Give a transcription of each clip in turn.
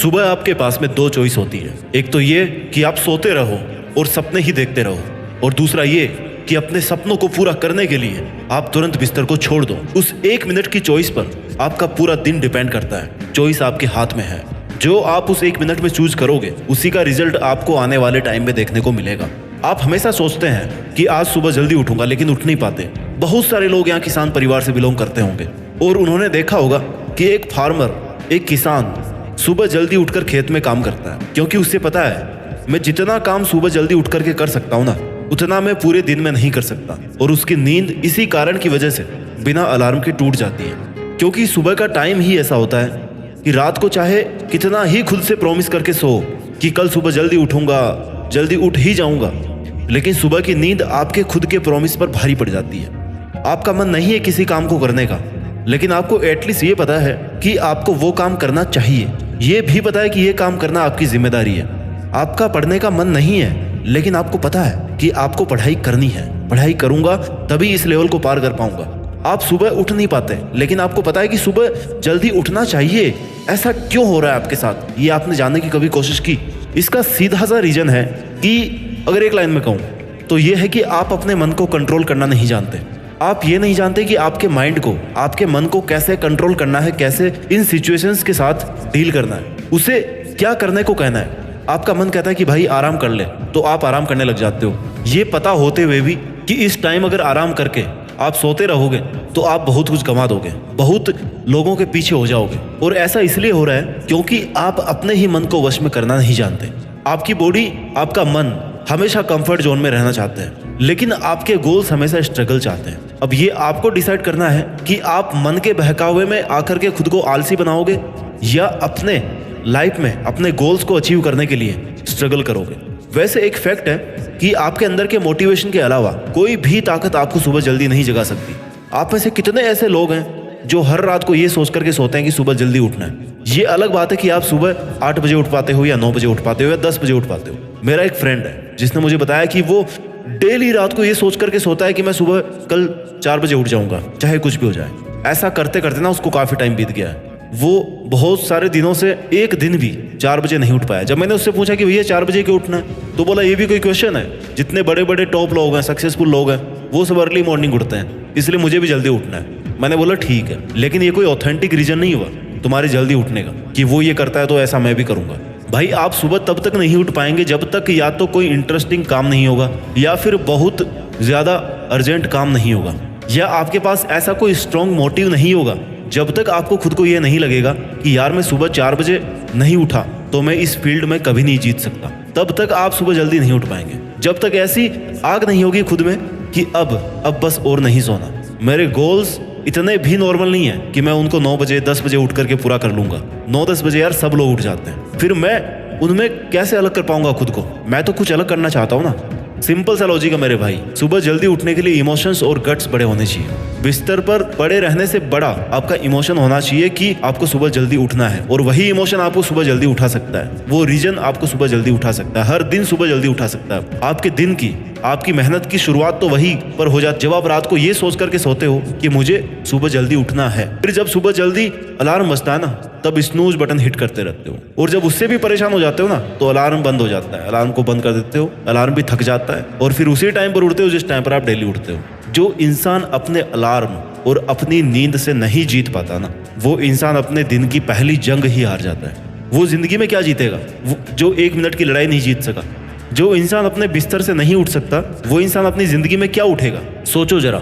सुबह आपके पास में दो चॉइस होती है। एक तो ये कि आप सोते रहो और सपने ही देखते रहो, और दूसरा ये कि अपने सपनों को पूरा करने के लिए आप तुरंत बिस्तर को छोड़ दो। उस 1 मिनट की चॉइस पर आपका पूरा दिन डिपेंड करता है। चॉइस आपके हाथ में है। जो आप उस 1 मिनट में चूज करोगे उसी का रिजल्ट आपको आने वाले टाइम में देखने को मिलेगा। आप हमेशा सोचते हैं कि आज सुबह जल्दी उठूंगा, लेकिन उठ नहीं पाते। बहुत सारे लोग यहाँ किसान परिवार से बिलोंग करते होंगे और उन्होंने देखा होगा कि एक फार्मर, एक किसान सुबह जल्दी उठकर खेत में काम करता है, क्योंकि उससे पता है मैं जितना काम सुबह जल्दी उठ करके कर सकता हूँ ना, उतना मैं पूरे दिन में नहीं कर सकता। और उसकी नींद इसी कारण की वजह से बिना अलार्म के टूट जाती है, क्योंकि सुबह का टाइम ही ऐसा होता है कि रात को चाहे कितना ही खुद से प्रॉमिस करके सो कि कल सुबह जल्दी उठूंगा, जल्दी उठ ही जाऊंगा, लेकिन सुबह की नींद आपके खुद के प्रॉमिस पर भारी पड़ जाती है। आपका मन नहीं है किसी काम को करने का, लेकिन आपको एटलीस्ट ये पता है कि आपको वो काम करना चाहिए। ये भी पता है कि ये काम करना आपकी जिम्मेदारी है। आपका पढ़ने का मन नहीं है, लेकिन आपको पता है कि आपको पढ़ाई करनी है। पढ़ाई करूंगा तभी इस लेवल को पार कर पाऊंगा। आप सुबह उठ नहीं पाते, लेकिन आपको पता है कि सुबह जल्दी उठना चाहिए। ऐसा क्यों हो रहा है आपके साथ, ये आपने जानने की कभी कोशिश की? इसका सीधा सा रीजन है कि अगर एक लाइन में कहूँ तो ये है कि आप अपने मन को कंट्रोल करना नहीं जानते। आप ये नहीं जानते कि आपके माइंड को, आपके मन को कैसे कंट्रोल करना है, कैसे इन सिचुएशंस के साथ डील करना है, उसे क्या करने को कहना है। आपका मन कहता है कि भाई आराम कर ले, तो आप आराम करने लग जाते हो, ये पता होते हुए भी कि इस टाइम अगर आराम करके आप सोते रहोगे तो आप बहुत कुछ गंवा दोगे, बहुत लोगों के पीछे हो जाओगे। और ऐसा इसलिए हो रहा है क्योंकि आप अपने ही मन को वश में करना नहीं जानते। आपकी बॉडी, आपका मन हमेशा कंफर्ट जोन में रहना चाहते हैं, लेकिन आपके गोल्स हमेशा स्ट्रगल चाहते हैं। अब ये आपको डिसाइड करना है कि आप मन के बहकावे में आकर के खुद को आलसी बनाओगे या अपने लाइफ में अपने गोल्स को अचीव करने के लिए स्ट्रगल करोगे। वैसे एक फैक्ट है कि आपके अंदर के मोटिवेशन के अलावा कोई भी ताकत आपको सुबह जल्दी नहीं जगा सकती। आप में से कितने ऐसे लोग हैं जो हर रात को ये सोच करके सोते हैं कि सुबह जल्दी उठना है। ये अलग बात है कि आप सुबह 8 बजे उठ पाते हो या 9 बजे उठ पाते हो या 10 बजे उठ पाते हो। मेरा एक फ्रेंड है जिसने मुझे बताया कि वो डेली रात को ये सोच करके सोता है कि मैं सुबह कल 4 बजे उठ जाऊंगा, चाहे कुछ भी हो जाए। ऐसा करते करते ना उसको काफी टाइम बीत गया है। वो बहुत सारे दिनों से एक दिन भी 4 बजे नहीं उठ पाया। जब मैंने उससे पूछा कि भैया 4 बजे क्यों उठना है, तो बोला ये भी कोई क्वेश्चन है? जितने बड़े बड़े टॉप लोग हैं, सक्सेसफुल लोग हैं, वो सब अर्ली मॉर्निंग उठते हैं, इसलिए मुझे भी जल्दी उठना है। मैंने बोला ठीक है, लेकिन ये कोई ऑथेंटिक रीजन नहीं हुआ तुम्हारे जल्दी उठने का कि वो ये करता है तो ऐसा मैं भी करूंगा। भाई आप सुबह तब तक नहीं उठ पाएंगे जब तक या तो कोई इंटरेस्टिंग काम नहीं होगा, या फिर बहुत ज्यादा अर्जेंट काम नहीं होगा, या आपके पास ऐसा कोई स्ट्रॉन्ग मोटिव नहीं होगा। जब तक आपको खुद को ये नहीं लगेगा कि यार मैं सुबह 4 बजे नहीं उठा तो मैं इस फील्ड में कभी नहीं जीत सकता, तब तक आप सुबह जल्दी नहीं उठ पाएंगे। जब तक ऐसी आग नहीं होगी खुद में कि अब बस और नहीं सोना। मेरे गोल्स इतने भी नॉर्मल नहीं है कि मैं उनको 9 बजे 10 बजे उठ करके पूरा कर लूंगा। 9-10 बजे यार सब लोग उठ जाते हैं, फिर मैं उनमें कैसे अलग कर पाऊंगा खुद को? मैं तो कुछ अलग करना चाहता हूँ ना। सिंपल सा लॉजिक है मेरे भाई। सुबह जल्दी उठने के लिए इमोशंस और गट्स बड़े होने चाहिए। बिस्तर पर पड़े रहने से बड़ा आपका इमोशन होना चाहिए कि आपको सुबह जल्दी उठना है, और वही इमोशन आपको सुबह जल्दी उठा सकता है। वो रीजन आपको सुबह जल्दी उठा सकता है, हर दिन सुबह जल्दी उठा सकता है। आपके दिन की, आपकी मेहनत की शुरुआत तो वही पर हो जाती जब आप रात को ये सोच करके सोते हो कि मुझे सुबह जल्दी उठना है। फिर जब सुबह जल्दी अलार्म बजता है ना, तब स्नूज बटन हिट करते रहते हो, और जब उससे भी परेशान हो जाते हो ना तो अलार्म बंद हो जाता है। अलार्म को बंद कर देते हो, अलार्म भी थक जाता है, और फिर उसी टाइम पर उठते हो जिस टाइम पर आप डेली उठते हो। जो इंसान अपने अलार्म और अपनी नींद से नहीं जीत पाता ना, वो इंसान अपने दिन की पहली जंग ही हार जाता है। वो जिंदगी में क्या जीतेगा? वो जो 1 मिनट की लड़ाई नहीं जीत सका। जो इंसान अपने बिस्तर से नहीं उठ सकता, वो इंसान अपनी जिंदगी में क्या उठेगा? सोचो जरा,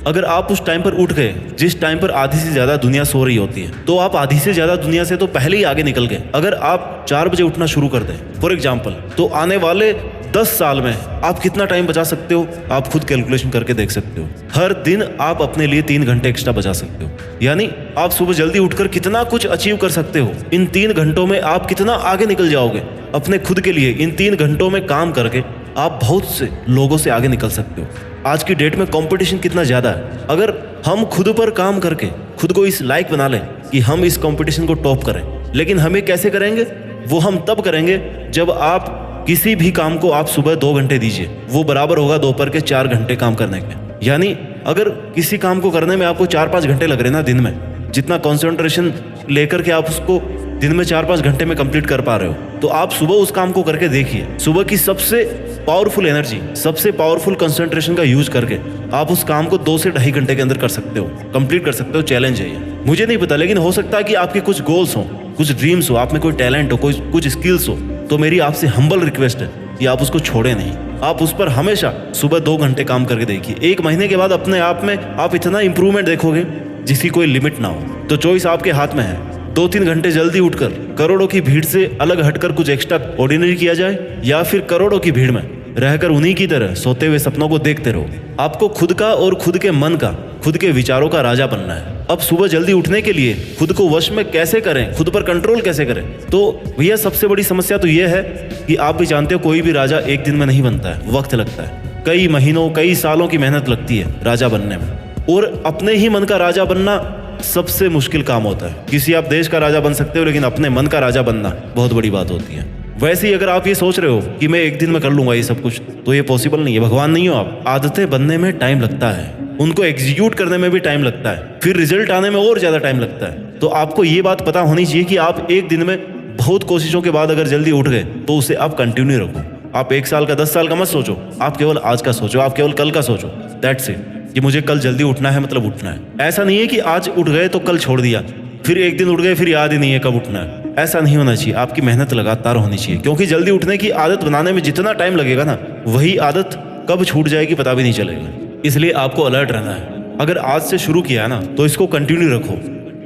अगर आप उस टाइम पर उठ गए जिस टाइम पर आधी से ज्यादा दुनिया सो रही होती है, तो आप आधी से ज्यादा दुनिया से तो पहले ही आगे निकल गए। अगर आप 4 बजे उठना शुरू कर दें फॉर एग्जाम्पल, तो आने वाले 10 साल में आप कितना टाइम बचा सकते हो? आप खुद कैलकुलेशन करके देख सकते हो। हर दिन आप अपने लिए 3 घंटे एक्स्ट्रा बचा सकते हो, यानी आप सुबह जल्दी उठकर कितना कुछ अचीव कर सकते हो। इन 3 घंटों में आप कितना आगे निकल जाओगे अपने खुद के लिए। इन 3 घंटों में काम करके आप बहुत से लोगों से आगे निकल सकते हो। आज की डेट में कंपटीशन कितना ज्यादा है। अगर हम खुद पर काम करके खुद को इस लायक बना लें कि हम इस कंपटीशन को टॉप करें, लेकिन हमें कैसे करेंगे? वो हम तब करेंगे जब आप किसी भी काम को आप सुबह 2 घंटे दीजिए, वो बराबर होगा दोपहर के 4 घंटे काम करने के। यानी अगर किसी काम को करने में आपको 4-5 घंटे लग रहे हैं ना दिन में, जितना कॉन्सेंट्रेशन लेकर के आप उसको दिन में 4-5 घंटे में कंप्लीट कर पा रहे हो तो आप सुबह उस काम को करके देखिए। सुबह की सबसे पावरफुल एनर्जी, सबसे पावरफुल कंसंट्रेशन का यूज करके आप उस काम को 2 से 2.5 घंटे के अंदर कर सकते हो, कंप्लीट कर सकते हो। चैलेंज है ये, मुझे नहीं पता, लेकिन हो सकता है कि आपके कुछ गोल्स हो, कुछ ड्रीम्स हो, आप में कोई टैलेंट हो, कुछ स्किल्स हो, तो मेरी आपसे हम्बल रिक्वेस्ट है कि आप उसको छोड़े नहीं। आप उस पर हमेशा सुबह 2 घंटे काम करके देखिए। 1 महीने के बाद अपने आप में आप इतना इंप्रूवमेंट देखोगे जिसकी कोई लिमिट ना हो। तो चॉइस आपके हाथ में है। 2-3 घंटे जल्दी उठकर करोड़ों की भीड़ से अलग हटकर कुछ एक्स्ट्रा ऑर्डिनरी किया जाए, या फिर करोड़ों की भीड़ में रहकर उन्हीं की तरह सोते हुए सपनों को देखते रहो। आपको खुद का और खुद के मन का, खुद के विचारों का राजा बनना है। अब सुबह जल्दी उठने के लिए खुद को वश में कैसे करें, खुद पर कंट्रोल कैसे करें? तो भैया सबसे बड़ी समस्या तो यह है कि आप भी जानते हो कोई भी राजा एक दिन में नहीं बनता है, वक्त लगता है। कई महीनों, कई सालों की मेहनत लगती है राजा बनने में। और अपने ही मन का राजा बनना सबसे मुश्किल काम होता है। किसी आप देश का राजा बन सकते हो, लेकिन अपने मन का राजा बनना बहुत बड़ी बात होती है। वैसे ही अगर आप ये सोच रहे हो कि मैं एक दिन में कर लूंगा ये सब कुछ, तो ये पॉसिबल नहीं है। भगवान नहीं हो आप। आदतें बनने में टाइम लगता है, उनको एग्जीक्यूट करने में भी टाइम लगता है, फिर रिजल्ट आने में और ज्यादा टाइम लगता है। तो आपको ये बात पता होनी चाहिए कि आप एक दिन में बहुत कोशिशों के बाद अगर जल्दी उठ गए तो उसे आप कंटिन्यू रखो। आप 1 साल का, 10 साल का मत सोचो, आप केवल आज का सोचो, आप केवल कल का सोचो। दैट्स इट, कि मुझे कल जल्दी उठना है, मतलब उठना है। ऐसा नहीं है कि आज उठ गए तो कल छोड़ दिया, फिर एक दिन उठ गए फिर याद ही नहीं है कब उठना है। ऐसा नहीं होना चाहिए। आपकी मेहनत लगातार होनी चाहिए, क्योंकि जल्दी उठने की आदत बनाने में जितना टाइम लगेगा ना, वही आदत कब छूट जाएगी पता भी नहीं चलेगा। इसलिए आपको अलर्ट रहना है। अगर आज से शुरू किया है ना तो इसको कंटिन्यू रखो।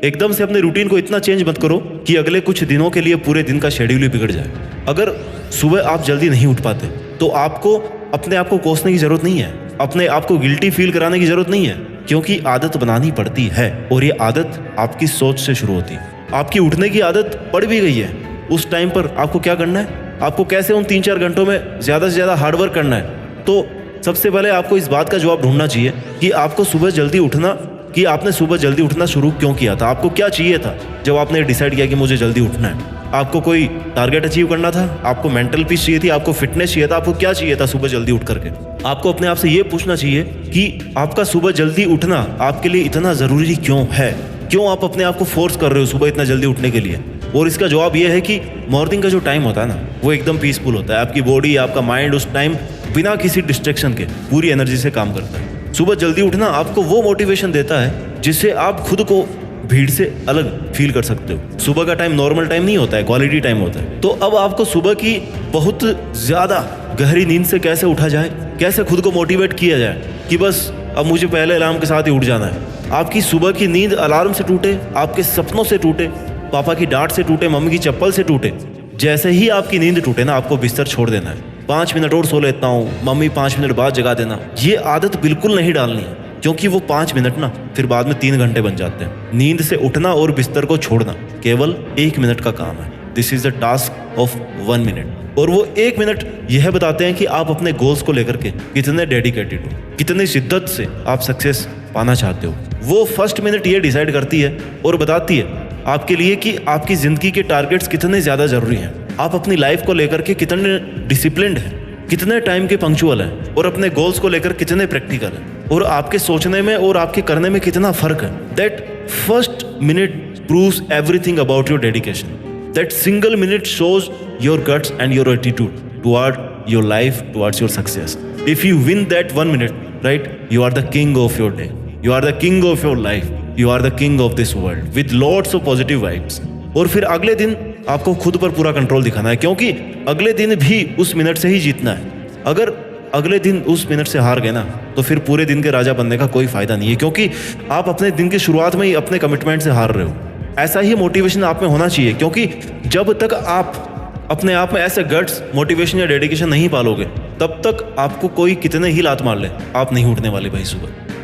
एकदम से अपने रूटीन को इतना चेंज मत करो कि अगले कुछ दिनों के लिए पूरे दिन का शेड्यूल ही बिगड़ जाए। अगर सुबह आप जल्दी नहीं उठ पाते तो आपको अपने आप को कोसने की जरूरत नहीं है, अपने आप को गिल्टी फील कराने की जरूरत नहीं है, क्योंकि आदत बनानी पड़ती है। और ये आदत आपकी सोच से शुरू होती है। आपकी उठने की आदत पड़ भी गई है, उस टाइम पर आपको क्या करना है, आपको कैसे उन 3-4 घंटों में ज़्यादा से ज़्यादा हार्डवर्क करना है। तो सबसे पहले आपको इस बात का जवाब ढूंढना चाहिए कि आपको सुबह जल्दी उठना, कि आपने सुबह जल्दी उठना शुरू क्यों किया था, आपको क्या चाहिए था जब आपने डिसाइड किया कि मुझे जल्दी उठना है। आपको कोई टारगेट अचीव करना था, आपको मेंटल पीस चाहिए थी, आपको फिटनेस चाहिए था, आपको क्या चाहिए था सुबह जल्दी उठ करके। आपको अपने आप से ये पूछना चाहिए कि आपका सुबह जल्दी उठना आपके लिए इतना ज़रूरी क्यों है, क्यों आप अपने आप को फोर्स कर रहे हो सुबह इतना जल्दी उठने के लिए। और इसका जवाब यह है कि मॉर्निंग का जो टाइम होता है ना, वो एकदम पीसफुल होता है। आपकी बॉडी, आपका माइंड उस टाइम बिना किसी डिस्ट्रैक्शन के पूरी एनर्जी से काम करता है। सुबह जल्दी उठना आपको वो मोटिवेशन देता है जिससे आप खुद को भीड़ से अलग फील कर सकते हो। सुबह का टाइम नॉर्मल टाइम नहीं होता है, क्वालिटी टाइम होता है। तो अब आपको सुबह की बहुत ज़्यादा गहरी नींद से कैसे उठा जाए, कैसे खुद को मोटिवेट किया जाए कि बस अब मुझे पहले अलार्म के साथ ही उठ जाना है। आपकी सुबह की नींद अलार्म से टूटे, आपके सपनों से टूटे, पापा की डांट से टूटे, मम्मी की चप्पल से टूटे। जैसे ही आपकी नींद टूटे ना, आपको बिस्तर छोड़ देना है। 5 मिनट और सो लेता हूँ, मम्मी 5 मिनट बाद जगा देना, ये आदत बिल्कुल नहीं डालनी है, क्योंकि वो 5 मिनट ना फिर बाद में 3 घंटे बन जाते हैं। नींद से उठना और बिस्तर को छोड़ना केवल 1 मिनट का काम है। This is the task of 1 minute. और वो 1 मिनट यह बताते हैं कि आप अपने गोल्स को लेकर के कितने डेडिकेटेड हो, कितनी शिद्दत से आप सक्सेस पाना चाहते हो। वो फर्स्ट मिनट ये डिसाइड करती है और बताती है आपके लिए कि आपकी ज़िंदगी के टारगेट्स कितने ज़्यादा ज़रूरी हैं, आप अपनी लाइफ को लेकर के कितने डिसिप्लिन्ड हैं, कितने टाइम के पंक्चुअल हैं, और अपने गोल्स को लेकर कितने प्रैक्टिकल हैं, और आपके सोचने में और आपके करने में कितना फ़र्क है। That first minute proves everything about your dedication. That single minute shows your guts and your attitude toward your life, towards your success. If you win that 1 minute, right, you are the king of your day, you are the king of your life, you are the king of this world with lots of positive vibes। और फिर अगले दिन आपको खुद पर पूरा control दिखाना है, क्योंकि अगले दिन भी उस मिनट से ही जीतना है। अगर अगले दिन उस मिनट से हार गए ना, तो फिर पूरे दिन के राजा बनने का कोई फायदा नहीं है, क्योंकि आप अपने दिन की शुरुआत में ही अपने कमिटमेंट से हार रहे हो। ऐसा ही मोटिवेशन आप में होना चाहिए, क्योंकि जब तक आप अपने आप में ऐसे गट्स, मोटिवेशन या डेडिकेशन नहीं पालोगे, तब तक आपको कोई कितने ही लात मार ले, आप नहीं उठने वाले भाई।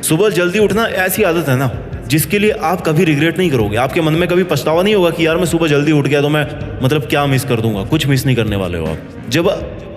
सुबह जल्दी उठना ऐसी आदत है ना जिसके लिए आप कभी रिग्रेट नहीं करोगे। आपके मन में कभी पछतावा नहीं होगा कि यार मैं सुबह जल्दी उठ गया तो मैं मतलब क्या मिस कर दूंगा। कुछ मिस नहीं करने वाले हो आप। जब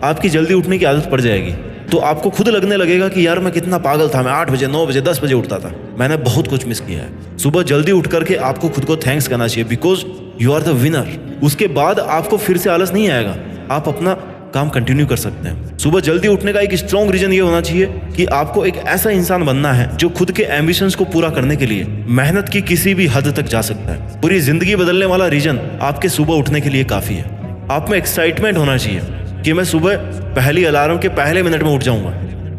आपकी जल्दी उठने की आदत पड़ जाएगी तो आपको खुद लगने लगेगा कि यार मैं कितना पागल था, मैं 8 बजे, 9 बजे, 10 बजे उठता था, मैंने बहुत कुछ मिस किया है। सुबह जल्दी उठ करके आपको खुद को थैंक्स करना चाहिए, because you are the winner. उसके बाद आपको फिर से आलस नहीं आएगा, आप अपना काम कंटिन्यू कर सकते हैं। सुबह जल्दी उठने का एक स्ट्रॉन्ग रीजन ये होना चाहिए कि आपको एक ऐसा इंसान बनना है जो खुद के एम्बिशंस को पूरा करने के लिए मेहनत की किसी भी हद तक जा सकता है। पूरी जिंदगी बदलने वाला रीजन आपके सुबह उठने के लिए काफी है। आप में एक्साइटमेंट होना चाहिए कि मैं सुबह पहली अलार्म के पहले मिनट में उठ जाऊंगा,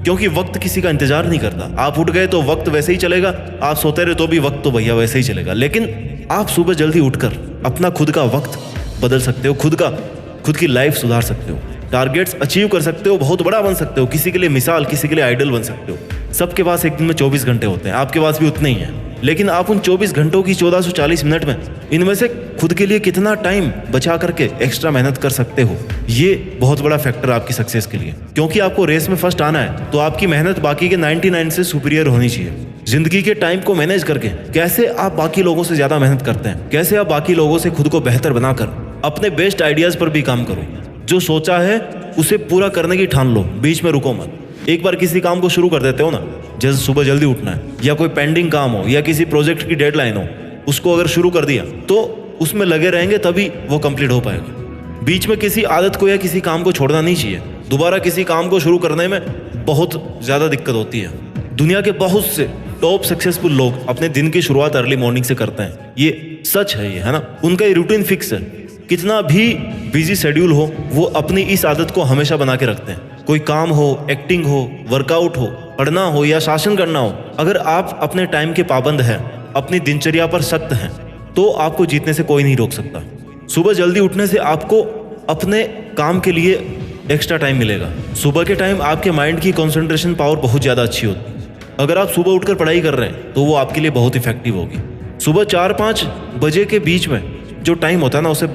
क्योंकि वक्त किसी का इंतजार नहीं करता। आप उठ गए तो वक्त वैसे ही चलेगा, आप सोते रहे तो भी वक्त तो भैया वैसे ही चलेगा। लेकिन आप सुबह जल्दी उठकर अपना खुद का वक्त बदल सकते हो, खुद की लाइफ सुधार सकते हो, टारगेट्स अचीव कर सकते हो, बहुत बड़ा बन सकते हो, किसी के लिए मिसाल, किसी के लिए आइडल बन सकते हो। सबके पास एक दिन में 24 घंटे होते हैं, आपके पास भी उतने ही हैं। लेकिन आप उन 24 घंटों की 1440 मिनट में इनमें से खुद के लिए कितना टाइम बचा करके एक्स्ट्रा मेहनत कर सकते हो, ये बहुत बड़ा फैक्टर आपकी सक्सेस के लिए। क्योंकि आपको रेस में फर्स्ट आना है तो आपकी मेहनत बाकी के 99 से सुपीरियर होनी चाहिए। जिंदगी के टाइम को मैनेज करके कैसे आप बाकी लोगों से ज्यादा मेहनत करते हैं, कैसे आप बाकी लोगों से खुद को बेहतर बनाकर अपने बेस्ट आइडियाज पर भी काम करो। जो सोचा है उसे पूरा करने की ठान लो, बीच में रुको मत। एक बार किसी काम को शुरू कर देते हो ना, जैसे सुबह जल्दी उठना है या कोई पेंडिंग काम हो या किसी प्रोजेक्ट की डेडलाइन हो, उसको अगर शुरू कर दिया तो उसमें लगे रहेंगे तभी वो कंप्लीट हो पाएगा। बीच में किसी आदत को या किसी काम को छोड़ना नहीं चाहिए। दोबारा किसी काम को शुरू करने में बहुत ज़्यादा दिक्कत होती है। दुनिया के बहुत से टॉप सक्सेसफुल लोग अपने दिन की शुरुआत अर्ली मॉर्निंग से करते हैं, ये सच है, ये है ना। उनका ये रूटीन फिक्स है। कितना भी बिजी शेड्यूल हो, वो अपनी इस आदत को हमेशा बना के रखते हैं। कोई काम हो, एक्टिंग हो, वर्कआउट हो, पढ़ना हो या शासन करना हो, अगर आप अपने टाइम के पाबंद हैं, अपनी दिनचर्या पर सख्त हैं, तो आपको जीतने से कोई नहीं रोक सकता। सुबह जल्दी उठने से आपको अपने काम के लिए एक्स्ट्रा टाइम मिलेगा। सुबह के टाइम आपके माइंड की कंसंट्रेशन पावर बहुत ज़्यादा अच्छी होती है। अगर आप सुबह उठकर पढ़ाई कर रहे हैं तो वो आपके लिए बहुत इफेक्टिव होगी। सुबह 4-5 बजे के बीच में जो टाइम होता है ना, उसे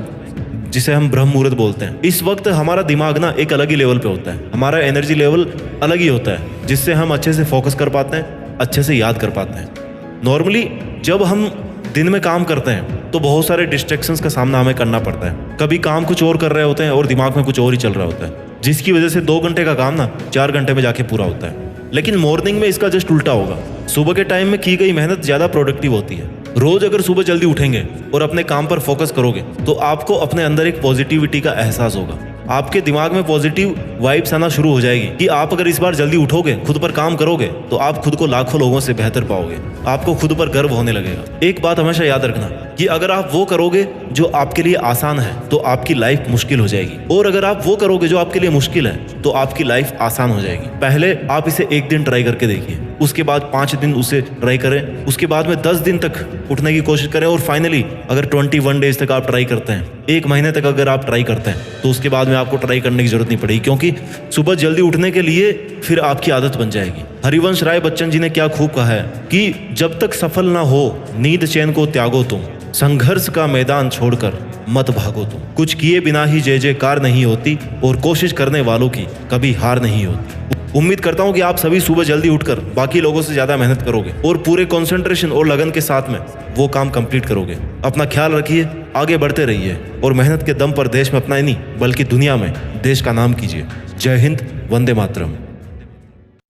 जिसे हम ब्रह्म मुहूर्त बोलते हैं, इस वक्त हमारा दिमाग ना एक अलग ही लेवल पे होता है, हमारा एनर्जी लेवल अलग ही होता है, जिससे हम अच्छे से फोकस कर पाते हैं, अच्छे से याद कर पाते हैं। नॉर्मली जब हम दिन में काम करते हैं तो बहुत सारे डिस्ट्रैक्शंस का सामना हमें करना पड़ता है। कभी काम कुछ और कर रहे होते हैं और दिमाग में कुछ और ही चल रहा होता है, जिसकी वजह से 2 घंटे का काम ना 4 घंटे में जाके पूरा होता है। लेकिन मॉर्निंग में इसका जस्ट उल्टा होगा। सुबह के टाइम में की गई मेहनत ज़्यादा प्रोडक्टिव होती है। रोज अगर सुबह जल्दी उठेंगे और अपने काम पर फोकस करोगे तो आपको अपने अंदर एक पॉजिटिविटी का एहसास होगा। आपके दिमाग में पॉजिटिव वाइब्स आना शुरू हो जाएगी कि आप अगर इस बार जल्दी उठोगे, खुद पर काम करोगे, तो आप खुद को लाखों लोगों से बेहतर पाओगे। आपको खुद पर गर्व होने लगेगा। एक बात हमेशा याद रखना कि अगर आप वो करोगे जो आपके लिए आसान है तो आपकी लाइफ मुश्किल हो जाएगी, और अगर आप वो करोगे जो आपके लिए मुश्किल है तो आपकी लाइफ आसान हो जाएगी। पहले आप इसे 1 दिन ट्राई करके देखिए, उसके बाद 5 दिन उसे ट्राई करें, उसके बाद में 10 दिन तक उठने की कोशिश करें, और फाइनली अगर 21 डेज तक आप ट्राई करते हैं, 1 महीने तक अगर आप ट्राई करते हैं, तो उसके बाद में आपको ट्राई करने की जरूरत नहीं पड़ेगी, क्योंकि सुबह जल्दी उठने के लिए फिर आपकी आदत बन जाएगी। हरिवंश राय बच्चन जी ने क्या खूब कहा है कि जब तक सफल ना हो नींद चैन को त्यागो तुम, संघर्ष का मैदान छोड़कर मत भागो तुम, कुछ किए बिना ही जय जयकार नहीं होती, और कोशिश करने वालों की कभी हार नहीं होती। उम्मीद करता हूं कि आप सभी सुबह जल्दी उठकर बाकी लोगों से ज्यादा मेहनत करोगे और पूरे कंसंट्रेशन और लगन के साथ में वो काम कंप्लीट करोगे। अपना ख्याल रखिए, आगे बढ़ते रहिए, और मेहनत के दम पर देश में अपना ही नहीं बल्कि दुनिया में देश का नाम कीजिए। जय हिंद, वंदे मातरम।